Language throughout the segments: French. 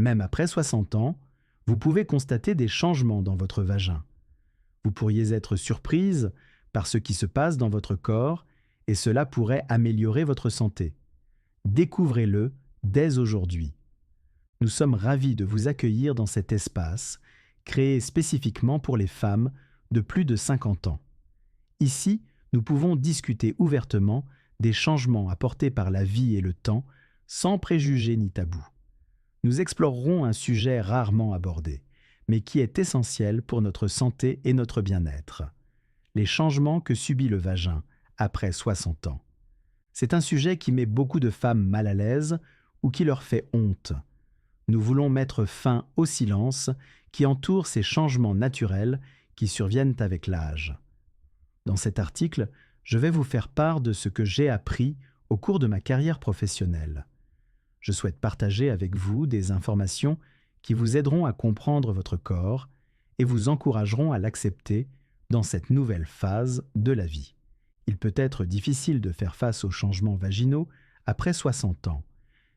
Même après 60 ans, vous pouvez constater des changements dans votre vagin. Vous pourriez être surprise par ce qui se passe dans votre corps et cela pourrait améliorer votre santé. Découvrez-le dès aujourd'hui. Nous sommes ravis de vous accueillir dans cet espace, créé spécifiquement pour les femmes de plus de 50 ans. Ici, nous pouvons discuter ouvertement des changements apportés par la vie et le temps, sans préjugés ni tabous. Nous explorerons un sujet rarement abordé, mais qui est essentiel pour notre santé et notre bien-être. Les changements que subit le vagin après 60 ans. C'est un sujet qui met beaucoup de femmes mal à l'aise ou qui leur fait honte. Nous voulons mettre fin au silence qui entoure ces changements naturels qui surviennent avec l'âge. Dans cet article, je vais vous faire part de ce que j'ai appris au cours de ma carrière professionnelle. Je souhaite partager avec vous des informations qui vous aideront à comprendre votre corps et vous encourageront à l'accepter dans cette nouvelle phase de la vie. Il peut être difficile de faire face aux changements vaginaux après 60 ans,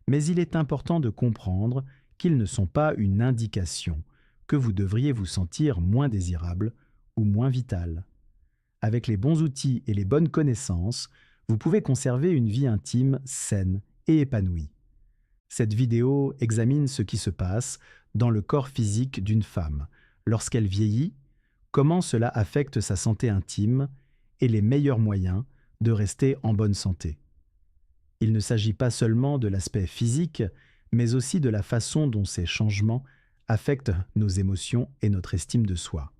mais il est important de comprendre qu'ils ne sont pas une indication que vous devriez vous sentir moins désirable ou moins vital. Avec les bons outils et les bonnes connaissances, vous pouvez conserver une vie intime saine et épanouie. Cette vidéo examine ce qui se passe dans le corps physique d'une femme lorsqu'elle vieillit, comment cela affecte sa santé intime et les meilleurs moyens de rester en bonne santé. Il ne s'agit pas seulement de l'aspect physique, mais aussi de la façon dont ces changements affectent nos émotions et notre estime de soi.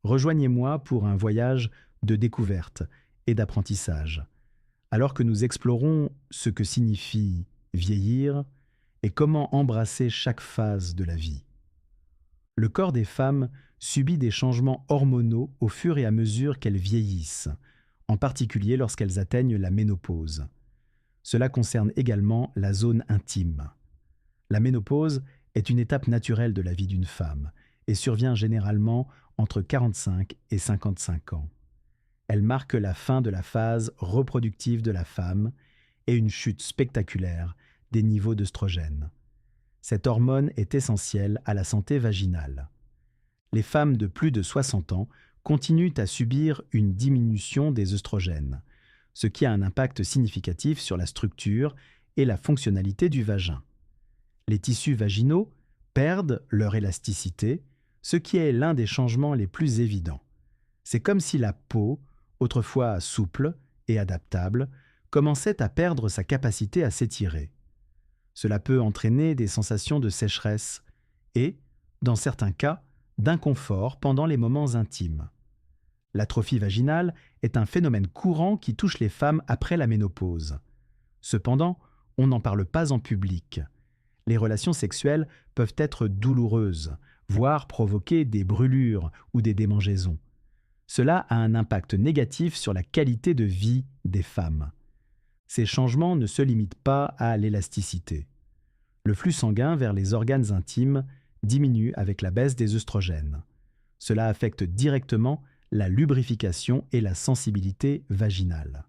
Rejoignez-moi pour un voyage de découverte et d'apprentissage, alors que nous explorons ce que signifie vieillir et comment embrasser chaque phase de la vie. Le corps des femmes subit des changements hormonaux au fur et à mesure qu'elles vieillissent, en particulier lorsqu'elles atteignent la ménopause. Cela concerne également la zone intime. La ménopause est une étape naturelle de la vie d'une femme et survient généralement entre 45 et 55 ans. Elle marque la fin de la phase reproductive de la femme et une chute spectaculaire des niveaux d'œstrogène. Cette hormone est essentielle à la santé vaginale. Les femmes de plus de 60 ans continuent à subir une diminution des œstrogènes, ce qui a un impact significatif sur la structure et la fonctionnalité du vagin. Les tissus vaginaux perdent leur élasticité, ce qui est l'un des changements les plus évidents. C'est comme si la peau, autrefois souple et adaptable, commençait à perdre sa capacité à s'étirer. Cela peut entraîner des sensations de sécheresse et, dans certains cas, d'inconfort pendant les moments intimes. L'atrophie vaginale est un phénomène courant qui touche les femmes après la ménopause. Cependant, on n'en parle pas en public. Les relations sexuelles peuvent être douloureuses, voire provoquer des brûlures ou des démangeaisons. Cela a un impact négatif sur la qualité de vie des femmes. Ces changements ne se limitent pas à l'élasticité. Le flux sanguin vers les organes intimes diminue avec la baisse des œstrogènes. Cela affecte directement la lubrification et la sensibilité vaginale.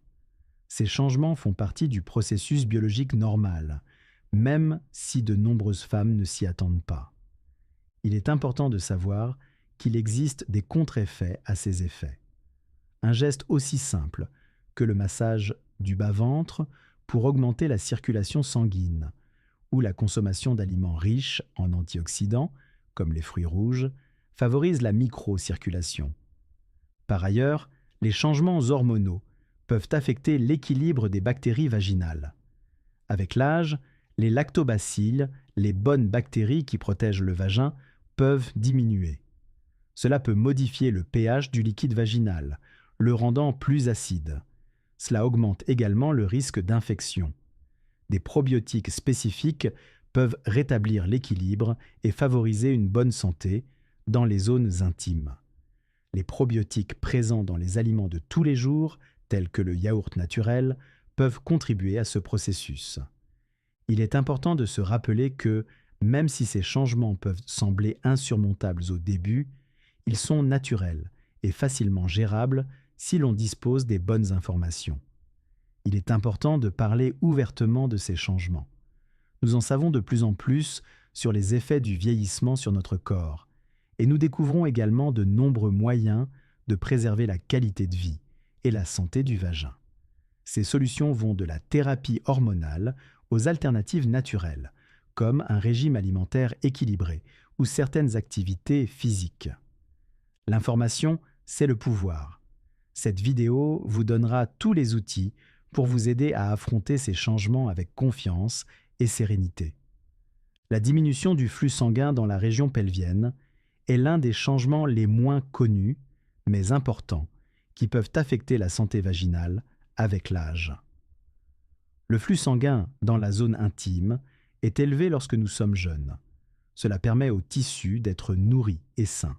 Ces changements font partie du processus biologique normal, même si de nombreuses femmes ne s'y attendent pas. Il est important de savoir qu'il existe des contre-effets à ces effets. Un geste aussi simple que le massage du bas-ventre pour augmenter la circulation sanguine, ou la consommation d'aliments riches en antioxydants, comme les fruits rouges, favorise la microcirculation. Par ailleurs, les changements hormonaux peuvent affecter l'équilibre des bactéries vaginales. Avec l'âge, les lactobacilles, les bonnes bactéries qui protègent le vagin, peuvent diminuer. Cela peut modifier le pH du liquide vaginal, le rendant plus acide. Cela augmente également le risque d'infection. Des probiotiques spécifiques peuvent rétablir l'équilibre et favoriser une bonne santé dans les zones intimes. Les probiotiques présents dans les aliments de tous les jours, tels que le yaourt naturel, peuvent contribuer à ce processus. Il est important de se rappeler que, même si ces changements peuvent sembler insurmontables au début, ils sont naturels et facilement gérables si l'on dispose des bonnes informations. Il est important de parler ouvertement de ces changements. Nous en savons de plus en plus sur les effets du vieillissement sur notre corps, et nous découvrons également de nombreux moyens de préserver la qualité de vie et la santé du vagin. Ces solutions vont de la thérapie hormonale aux alternatives naturelles, comme un régime alimentaire équilibré ou certaines activités physiques. L'information, c'est le pouvoir. Cette vidéo vous donnera tous les outils pour vous aider à affronter ces changements avec confiance et sérénité. La diminution du flux sanguin dans la région pelvienne est l'un des changements les moins connus, mais importants, qui peuvent affecter la santé vaginale avec l'âge. Le flux sanguin dans la zone intime est élevé lorsque nous sommes jeunes. Cela permet aux tissus d'être nourris et sains.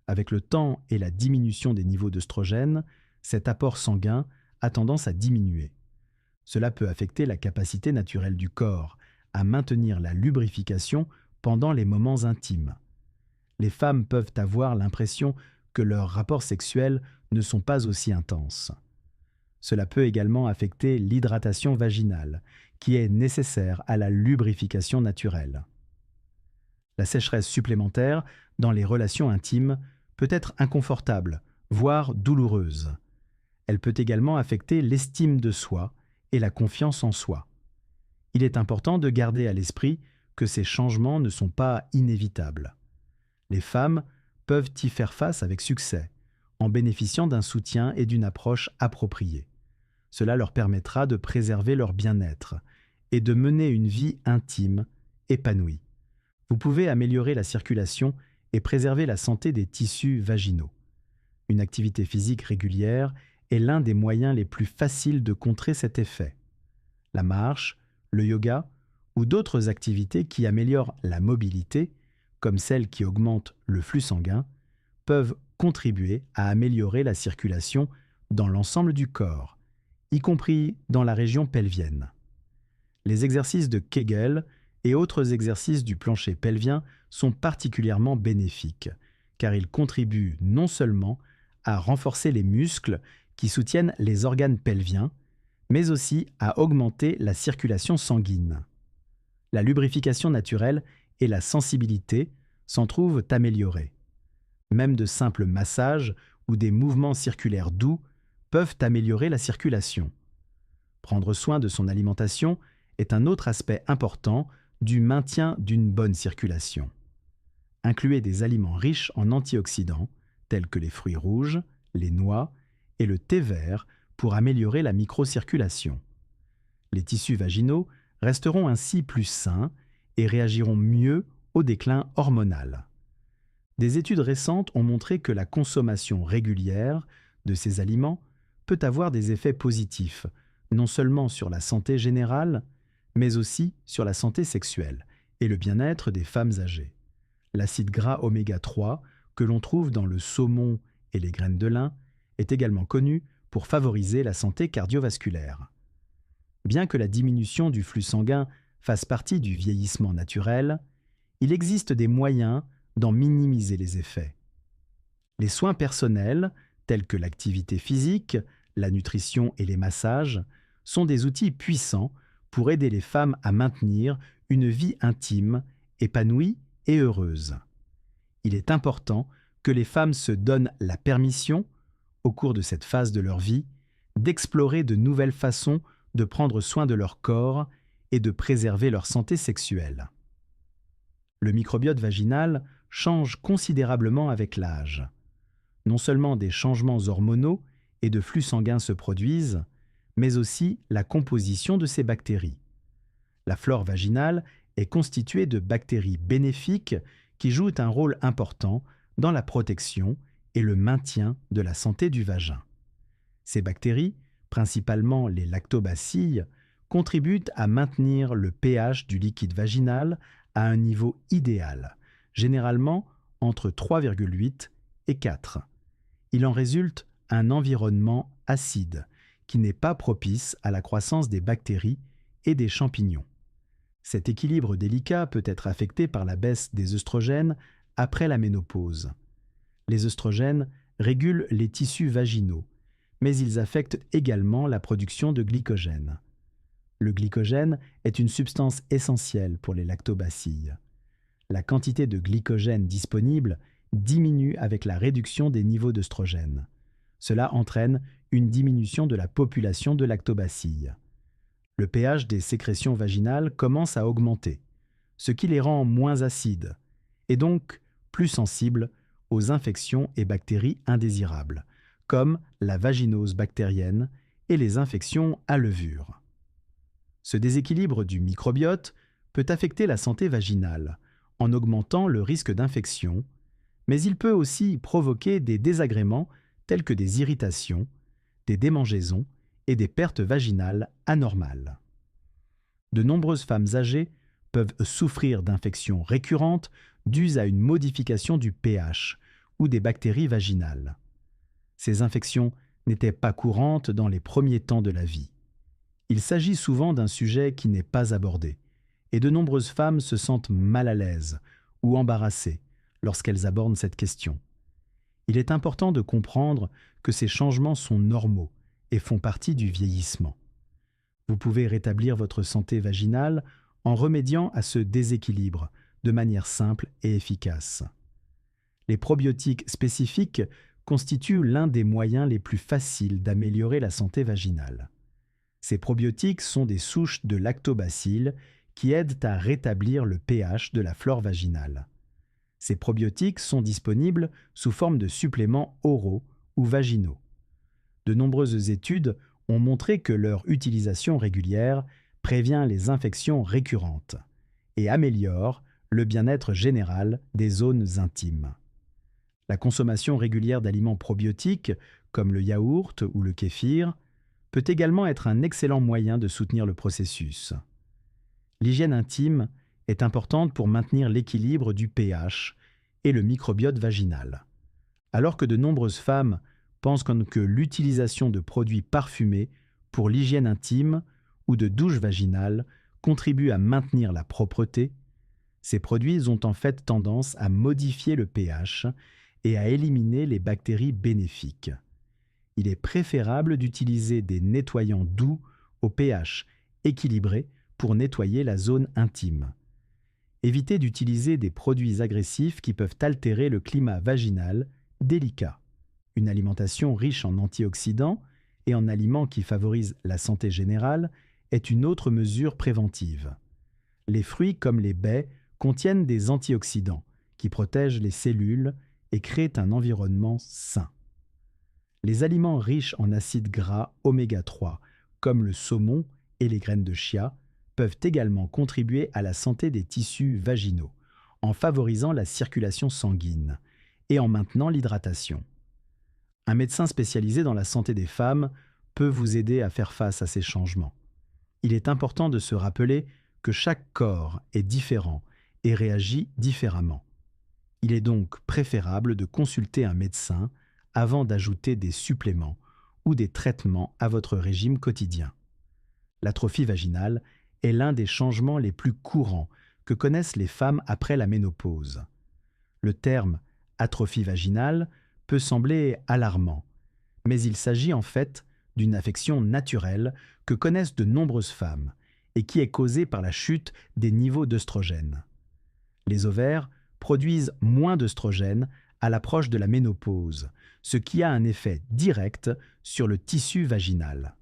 Avec le temps et la diminution des niveaux d'œstrogène, cet apport sanguin a tendance à diminuer. Cela peut affecter la capacité naturelle du corps à maintenir la lubrification pendant les moments intimes. Les femmes peuvent avoir l'impression que leurs rapports sexuels ne sont pas aussi intenses. Cela peut également affecter l'hydratation vaginale, qui est nécessaire à la lubrification naturelle. La sécheresse supplémentaire dans les relations intimes peut être inconfortable, voire douloureuse. Elle peut également affecter l'estime de soi et la confiance en soi. Il est important de garder à l'esprit que ces changements ne sont pas inévitables. Les femmes peuvent y faire face avec succès, en bénéficiant d'un soutien et d'une approche appropriée. Cela leur permettra de préserver leur bien-être et de mener une vie intime, épanouie. Vous pouvez améliorer la circulation et préserver la santé des tissus vaginaux. Une activité physique régulière est l'un des moyens les plus faciles de contrer cet effet. La marche, le yoga ou d'autres activités qui améliorent la mobilité, comme celles qui augmentent le flux sanguin, peuvent contribuer à améliorer la circulation dans l'ensemble du corps, y compris dans la région pelvienne. Les exercices de Kegel et autres exercices du plancher pelvien sont particulièrement bénéfiques, car ils contribuent non seulement à renforcer les muscles qui soutiennent les organes pelviens, mais aussi à augmenter la circulation sanguine. La lubrification naturelle et la sensibilité s'en trouvent améliorées. Même de simples massages ou des mouvements circulaires doux peuvent améliorer la circulation. Prendre soin de son alimentation est un autre aspect important du maintien d'une bonne circulation. Incluez des aliments riches en antioxydants, tels que les fruits rouges, les noix et le thé vert pour améliorer la microcirculation. Les tissus vaginaux resteront ainsi plus sains et réagiront mieux au déclin hormonal. Des études récentes ont montré que la consommation régulière de ces aliments peut avoir des effets positifs, non seulement sur la santé générale, mais aussi sur la santé sexuelle et le bien-être des femmes âgées. L'acide gras oméga 3, que l'on trouve dans le saumon et les graines de lin, est également connu pour favoriser la santé cardiovasculaire. Bien que la diminution du flux sanguin fasse partie du vieillissement naturel, il existe des moyens d'en minimiser les effets. Les soins personnels, tels que l'activité physique, la nutrition et les massages, sont des outils puissants pour aider les femmes à maintenir une vie intime, épanouie et heureuse. Il est important que les femmes se donnent la permission, au cours de cette phase de leur vie, d'explorer de nouvelles façons de prendre soin de leur corps et de préserver leur santé sexuelle. Le microbiote vaginal change considérablement avec l'âge. Non seulement des changements hormonaux et de flux sanguins se produisent, mais aussi la composition de ces bactéries. La flore vaginale est constituée de bactéries bénéfiques qui jouent un rôle important dans la protection et le maintien de la santé du vagin. Ces bactéries, principalement les lactobacilles, contribuent à maintenir le pH du liquide vaginal à un niveau idéal, généralement entre 3,8 et 4. Il en résulte un environnement acide qui n'est pas propice à la croissance des bactéries et des champignons. Cet équilibre délicat peut être affecté par la baisse des œstrogènes après la ménopause. Les œstrogènes régulent les tissus vaginaux, mais ils affectent également la production de glycogène. Le glycogène est une substance essentielle pour les lactobacilles. La quantité de glycogène disponible diminue avec la réduction des niveaux d'œstrogène. Cela entraîne une diminution de la population de lactobacilles. Le pH des sécrétions vaginales commence à augmenter, ce qui les rend moins acides, et donc plus sensibles aux infections et bactéries indésirables, comme la vaginose bactérienne et les infections à levure. Ce déséquilibre du microbiote peut affecter la santé vaginale en augmentant le risque d'infection, mais il peut aussi provoquer des désagréments tels que des irritations, des démangeaisons et des pertes vaginales anormales. De nombreuses femmes âgées peuvent souffrir d'infections récurrentes dues à une modification du pH ou des bactéries vaginales. Ces infections n'étaient pas courantes dans les premiers temps de la vie. Il s'agit souvent d'un sujet qui n'est pas abordé, et de nombreuses femmes se sentent mal à l'aise ou embarrassées lorsqu'elles abordent cette question. Il est important de comprendre que ces changements sont normaux et font partie du vieillissement. Vous pouvez rétablir votre santé vaginale en remédiant à ce déséquilibre de manière simple et efficace. Les probiotiques spécifiques constituent l'un des moyens les plus faciles d'améliorer la santé vaginale. Ces probiotiques sont des souches de lactobacilles qui aident à rétablir le pH de la flore vaginale. Ces probiotiques sont disponibles sous forme de suppléments oraux ou vaginaux. De nombreuses études ont montré que leur utilisation régulière prévient les infections récurrentes et améliore le bien-être général des zones intimes. La consommation régulière d'aliments probiotiques, comme le yaourt ou le kéfir, peut également être un excellent moyen de soutenir le processus. L'hygiène intime est importante pour maintenir l'équilibre du pH et le microbiote vaginal. Alors que de nombreuses femmes pensent que l'utilisation de produits parfumés pour l'hygiène intime ou de douches vaginales contribue à maintenir la propreté, ces produits ont en fait tendance à modifier le pH et à éliminer les bactéries bénéfiques. Il est préférable d'utiliser des nettoyants doux au pH équilibré pour nettoyer la zone intime. Évitez d'utiliser des produits agressifs qui peuvent altérer le climat vaginal délicat. Une alimentation riche en antioxydants et en aliments qui favorisent la santé générale est une autre mesure préventive. Les fruits comme les baies contiennent des antioxydants qui protègent les cellules et créent un environnement sain. Les aliments riches en acides gras oméga 3, comme le saumon et les graines de chia, peuvent également contribuer à la santé des tissus vaginaux, en favorisant la circulation sanguine et en maintenant l'hydratation. Un médecin spécialisé dans la santé des femmes peut vous aider à faire face à ces changements. Il est important de se rappeler que chaque corps est différent et réagit différemment. Il est donc préférable de consulter un médecin avant d'ajouter des suppléments ou des traitements à votre régime quotidien. L'atrophie vaginale est l'un des changements les plus courants que connaissent les femmes après la ménopause. Le terme atrophie vaginale peut sembler alarmant, mais il s'agit en fait d'une affection naturelle que connaissent de nombreuses femmes et qui est causée par la chute des niveaux d'œstrogène. Les ovaires produisent moins d'œstrogène à l'approche de la ménopause, ce qui a un effet direct sur le tissu vaginal.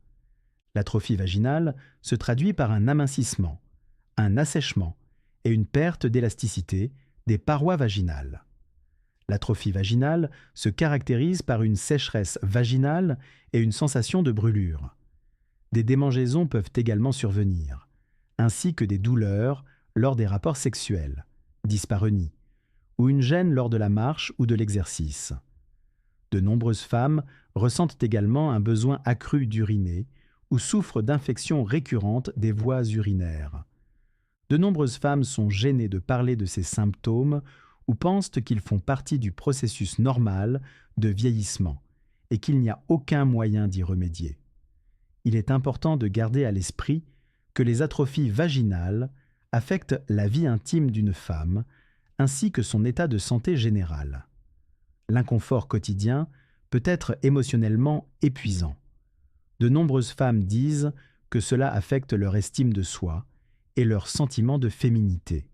L'atrophie vaginale se traduit par un amincissement, un assèchement et une perte d'élasticité des parois vaginales. L'atrophie vaginale se caractérise par une sécheresse vaginale et une sensation de brûlure. Des démangeaisons peuvent également survenir, ainsi que des douleurs lors des rapports sexuels, dyspareunie, ou une gêne lors de la marche ou de l'exercice. De nombreuses femmes ressentent également un besoin accru d'uriner ou souffrent d'infections récurrentes des voies urinaires. De nombreuses femmes sont gênées de parler de ces symptômes ou pensent qu'ils font partie du processus normal de vieillissement et qu'il n'y a aucun moyen d'y remédier. Il est important de garder à l'esprit que les atrophies vaginales affectent la vie intime d'une femme ainsi que son état de santé général. L'inconfort quotidien peut être émotionnellement épuisant. De nombreuses femmes disent que cela affecte leur estime de soi et leur sentiment de féminité.